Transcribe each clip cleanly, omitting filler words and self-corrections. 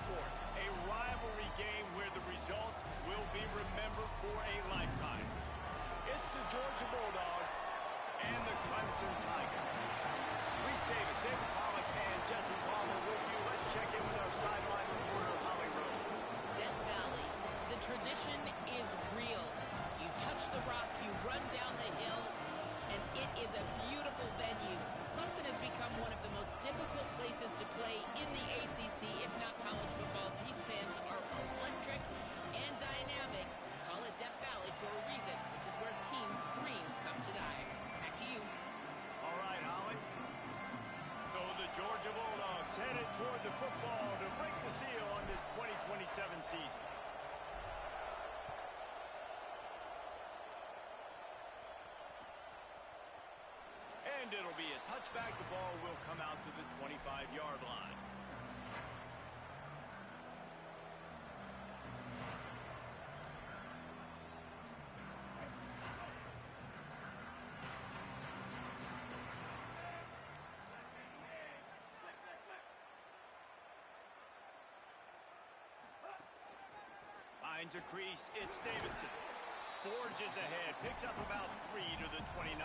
sport, a rivalry game where the results will be remembered for a lifetime. It's the Georgia Bulldogs and the Clemson Tigers. Reese Davis, David Pollack, and Jesse Palmer with you. Let's check in with our sideline reporter, Holly Rowe. Death Valley, the tradition is real. You touch the rock, you run down the hill, and it is a beautiful venue. Clemson has become one of the most difficult places to play in the ACC, if not college football. These fans are electric and dynamic. Call it Death Valley for a reason. This is where teams' dreams come to die. Back to you. All right, Holly. So the Georgia Bulldogs headed toward the football to break the seal on this 2027 season. And it'll be a touchback. The ball will come out to the 25-yard line. Finds a crease. It's Davidson. Forges ahead. Picks up about 3 to the 29.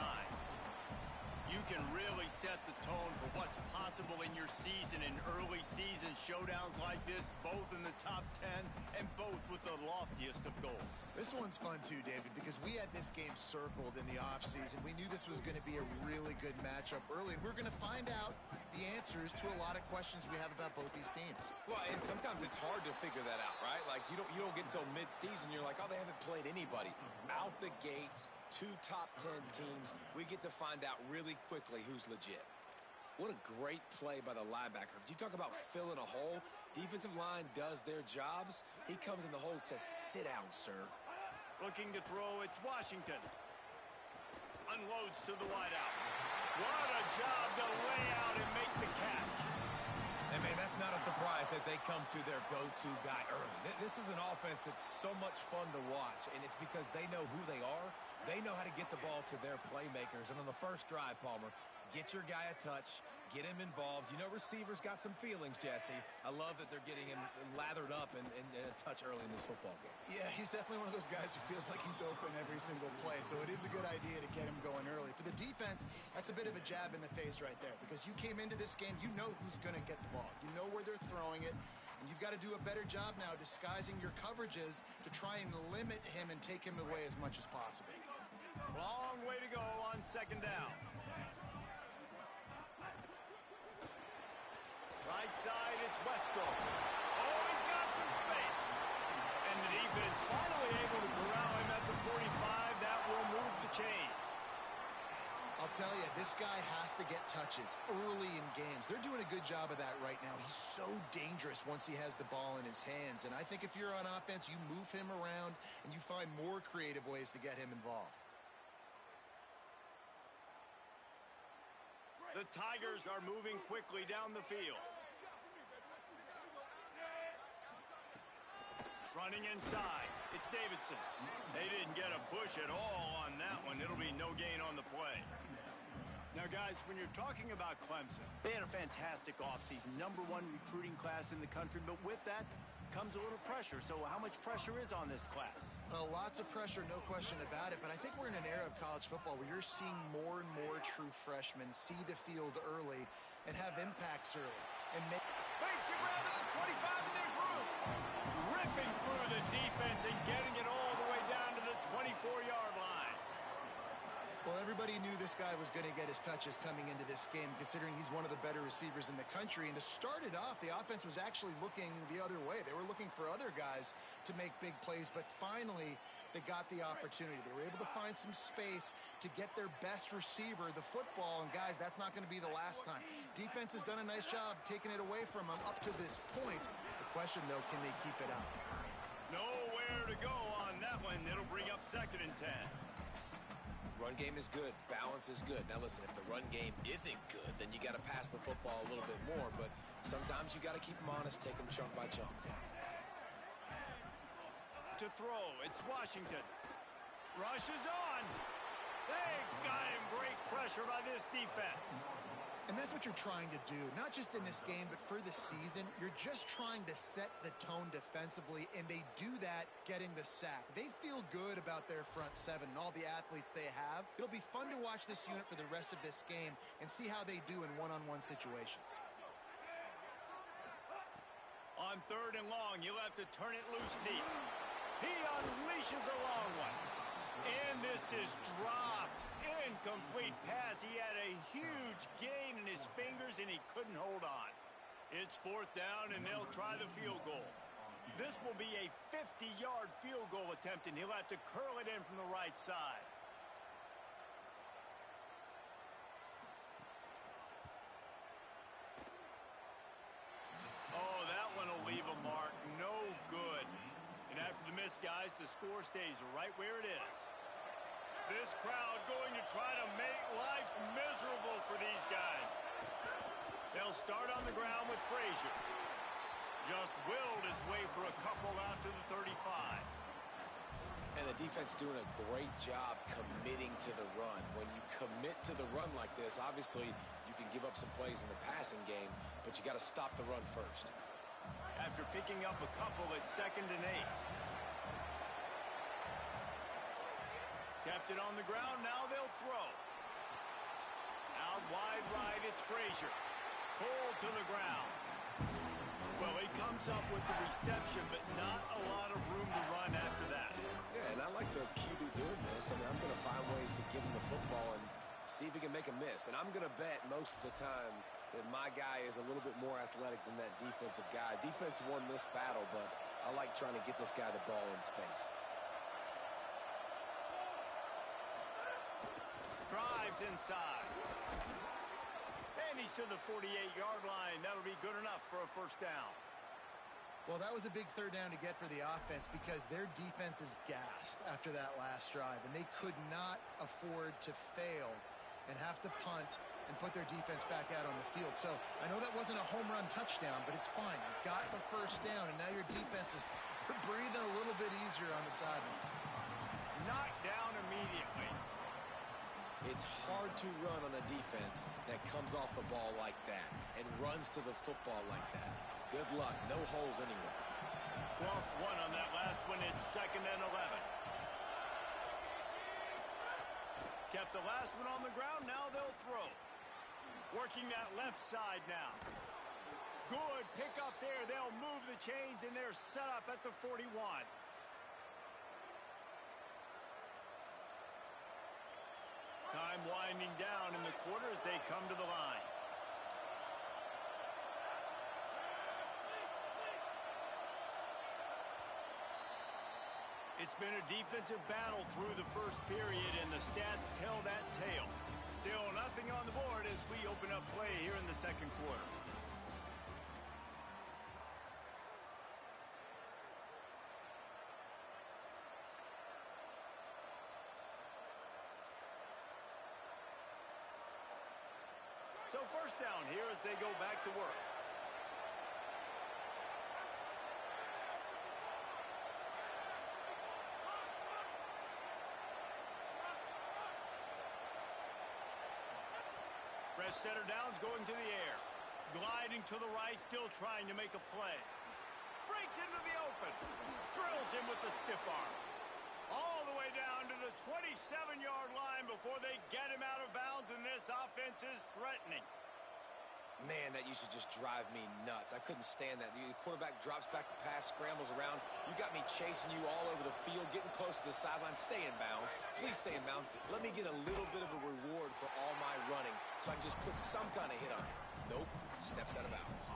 You can really set the tone for what's possible in your season in early season showdowns like this, both in the top 10 and both with the loftiest of goals. This one's fun too, David, because we had this game circled in the offseason. We knew this was going to be a really good matchup early, and we're going to find out the answers to a lot of questions we have about both these teams. Well, and sometimes it's hard to figure that out, right? Like, you don't get until mid-season, you're like, oh, they haven't played anybody. Out the gates, 2 top 10 teams, we get to find out really quickly who's legit. What a great play by the linebacker. You talk about filling a hole. Defensive line does their jobs. He comes in the hole and says, sit down, sir. Looking to throw, it's Washington. Unloads to the wideout. What a job to lay out and make the catch. And, man, that's not a surprise that they come to their go-to guy early. This is an offense that's so much fun to watch, and it's because they know who they are. They know how to get the ball to their playmakers. And on the first drive, Palmer, get your guy a touch, get him involved. You know receivers got some feelings, Jesse. I love that they're getting him lathered up and a touch early in this football game. Yeah, he's definitely one of those guys who feels like he's open every single play, so it is a good idea to get him going early. For the defense, that's a bit of a jab in the face right there, because you came into this game, you know who's going to get the ball. You know where they're throwing it, and you've got to do a better job now disguising your coverages to try and limit him and take him away as much as possible. Long way to go on second down. Right side, it's Wesco. Oh, he's got some space. And the defense finally able to corral him at the 45. That will move the chain. I'll tell you, this guy has to get touches early in games. They're doing a good job of that right now. He's so dangerous once he has the ball in his hands. And I think if you're on offense, you move him around and you find more creative ways to get him involved. The Tigers are moving quickly down the field. Running inside, it's Davidson. They didn't get a push at all on that one. It'll be no gain on the play. Now, guys, when you're talking about Clemson, they had a fantastic offseason, #1 recruiting class in the country, but with that comes a little pressure. So how much pressure is on this class? Well, lots of pressure, no question about it, but I think we're in an era of college football where you're seeing more and more true freshmen see the field early and have impacts early. And Makes a grab at the 25, and there's room. Ripping through the defense and getting it all the way down to the 24-yard line. Well, everybody knew this guy was going to get his touches coming into this game, considering he's one of the better receivers in the country. And to start it off, the offense was actually looking the other way. They were looking for other guys to make big plays, but finally they got the opportunity. They were able to find some space to get their best receiver the football. And, guys, that's not going to be the last time. Defense has done a nice job taking it away from them up to this point. The question, though, can they keep it up? Nowhere to go on that one. It'll bring up 2nd and 10. Run game is good. Balance is good. Now, listen, if the run game isn't good, then you got to pass the football a little bit more. But sometimes you got to keep them honest, take them chunk by chunk. To throw, it's Washington. Rushes on. They got him. Great pressure by this defense. And that's what you're trying to do, not just in this game, but for the season. You're just trying to set the tone defensively, and they do that getting the sack. They feel good about their front seven and all the athletes they have. It'll be fun to watch this unit for the rest of this game and see how they do in one-on-one situations. On 3rd and long, you'll have to turn it loose deep. He unleashes a long one. And this is dropped. Incomplete pass. He had a huge gain in his fingers, and he couldn't hold on. It's 4th down, and they'll try the field goal. This will be a 50-yard field goal attempt, and he'll have to curl it in from the right side. Oh, that one will leave a mark. No good. And after the miss, guys, the score stays right where it is. This crowd going to try to make life miserable for these guys. They'll start on the ground with Frazier. Just willed his way for a couple out to the 35. And the defense doing a great job committing to the run. When you commit to the run like this, obviously you can give up some plays in the passing game, but you got to stop the run first. After picking up a couple at 2nd and 8. Kept it on the ground, now they'll throw. Out wide right, it's Frazier. Pulled to the ground. Well, he comes up with the reception, but not a lot of room to run after that. Yeah, and I like the QB doing this. I mean, I'm going to find ways to give him the football and see if he can make a miss. And I'm going to bet most of the time that my guy is a little bit more athletic than that defensive guy. Defense won this battle, but I like trying to get this guy the ball in space. Drives inside. And he's to the 48-yard line. That'll be good enough for a 1st down. Well, that was a big 3rd down to get for the offense because their defense is gassed after that last drive, and they could not afford to fail and have to punt and put their defense back out on the field. So I know that wasn't a home run touchdown, but it's fine. You got the 1st down, and now your defense is breathing a little bit easier on the sideline. Knocked down immediately. It's hard to run on a defense that comes off the ball like that and runs to the football like that. Good luck. No holes anywhere. Lost one on that last one. It's 2nd and 11. Kept the last one on the ground. Now they'll throw. Working that left side now. Good pick up there. They'll move the chains, and they're set up at the 41. Time winding down in the quarter as they come to the line. It's been a defensive battle through the 1st period, and the stats tell that tale. Still nothing on the board as we open up play here in the 2nd quarter. So 1st down here as they go back to work. Fresh center downs going to the air. Gliding to the right, still trying to make a play. Breaks into the open. Drills him with the stiff arm. All the way down to the 27-yard line before they get him out of bounds, and this offense is threatening. Man, that used to just drive me nuts. I couldn't stand that. The quarterback drops back to pass, scrambles around. You got me chasing you all over the field, getting close to the sideline. Stay in bounds. Please stay in bounds. Let me get a little bit of a reward for all my running so I can just put some kind of hit on it. Nope. Steps out of bounds.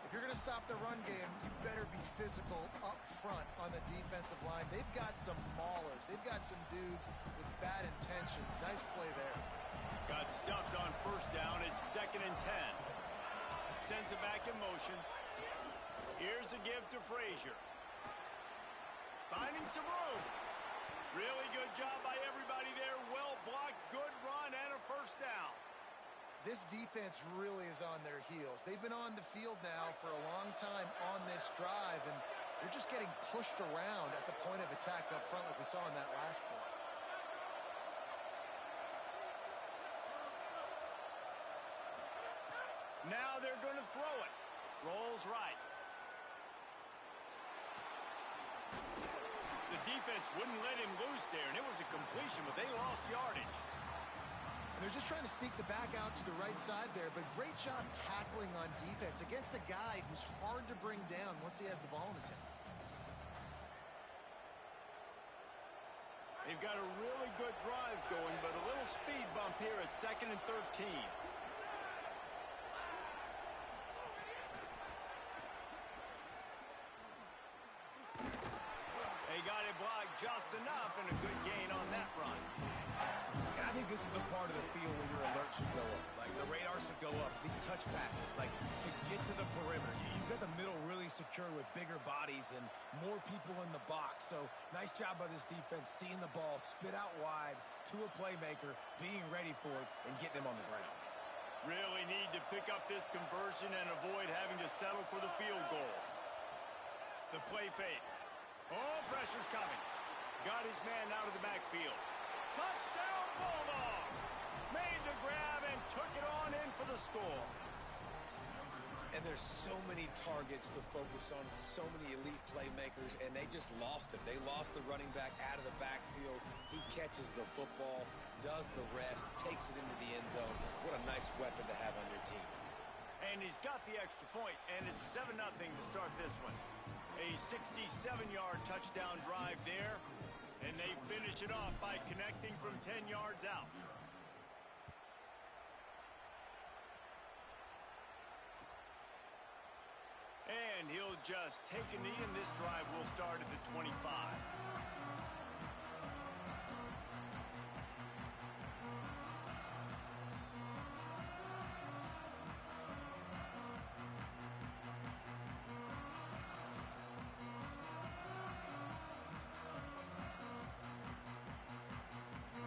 If you're going to stop the run game, you better be physical up front on the defensive line. They've got some maulers. They've got some dudes with bad intentions. Nice play there. Got stuffed on 1st down. It's 2nd and 10. Sends it back in motion. Here's a give to Frazier. Finding some room. Really good job by everybody there. Well blocked, good run, and a 1st down. This defense really is on their heels. They've been on the field now for a long time on this drive, and they're just getting pushed around at the point of attack up front like we saw in that last play. Now they're going to throw it. Rolls right. The defense wouldn't let him loose there, and it was a completion, but they lost yardage. And they're just trying to sneak the back out to the right side there, but great job tackling on defense against a guy who's hard to bring down once he has the ball in his hand. They've got a really good drive going, but a little speed bump here at 2nd and 13. They got it blocked just enough, and a good gain on that run. I think this is the part of the field where your alert should go up. Like, the radar should go up. These touch passes, like, to get to the perimeter. You've got the middle really secure with bigger bodies and more people in the box. So, nice job by this defense, seeing the ball spit out wide to a playmaker, being ready for it, and getting him on the ground. Really need to pick up this conversion and avoid having to settle for the field goal. The play fake. Oh, pressure's coming. Got his man out of the backfield. Touchdown, Bulldogs! Made the grab and took it on in for the score. And there's so many targets to focus on, so many elite playmakers, and they just lost it. They lost the running back out of the backfield. He catches the football, does the rest, takes it into the end zone. What a nice weapon to have on your team. And he's got the extra point, and it's 7-0 to start this one. A 67-yard touchdown drive there, and they finish it off by connecting from 10 yards out. And he'll just take a knee, and this drive will start at the 25.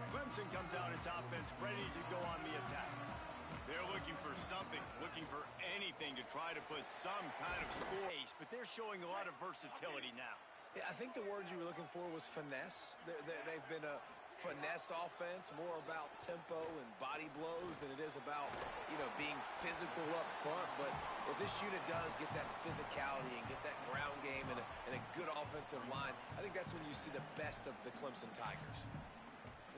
Clemson comes out its offense ready to go on the attack. They're looking for something, looking for anything to try to put some kind of score, but they're showing a lot of versatility now. Yeah, I think the word you were looking for was finesse. They've been a finesse offense, more about tempo and body blows than it is about, being physical up front. But if this unit does get that physicality and get that ground game and a good offensive line, I think that's when you see the best of the Clemson Tigers.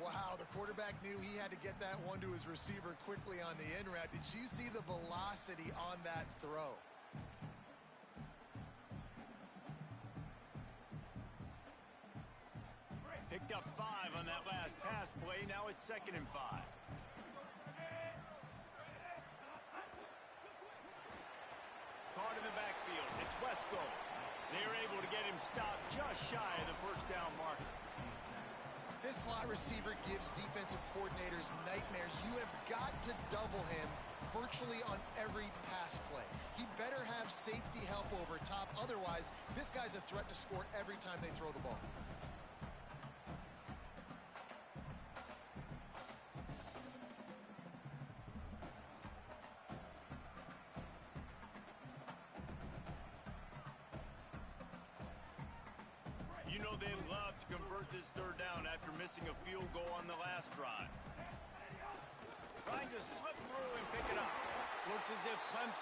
Wow, the quarterback knew he had to get that one to his receiver quickly on the in route. Did you see the velocity on that throw? Picked up 5 on that last pass play. Now it's 2nd and 5. Caught in the backfield. It's Wesco. They're able to get him stopped just shy of the first down marker. This slot receiver gives defensive coordinators nightmares. You have got to double him virtually on every pass play. He better have safety help over top. Otherwise, this guy's a threat to score every time they throw the ball. You know they'd love to convert this third down after missing a field goal on the last drive. Trying to slip through and pick it up. Looks as if Clemson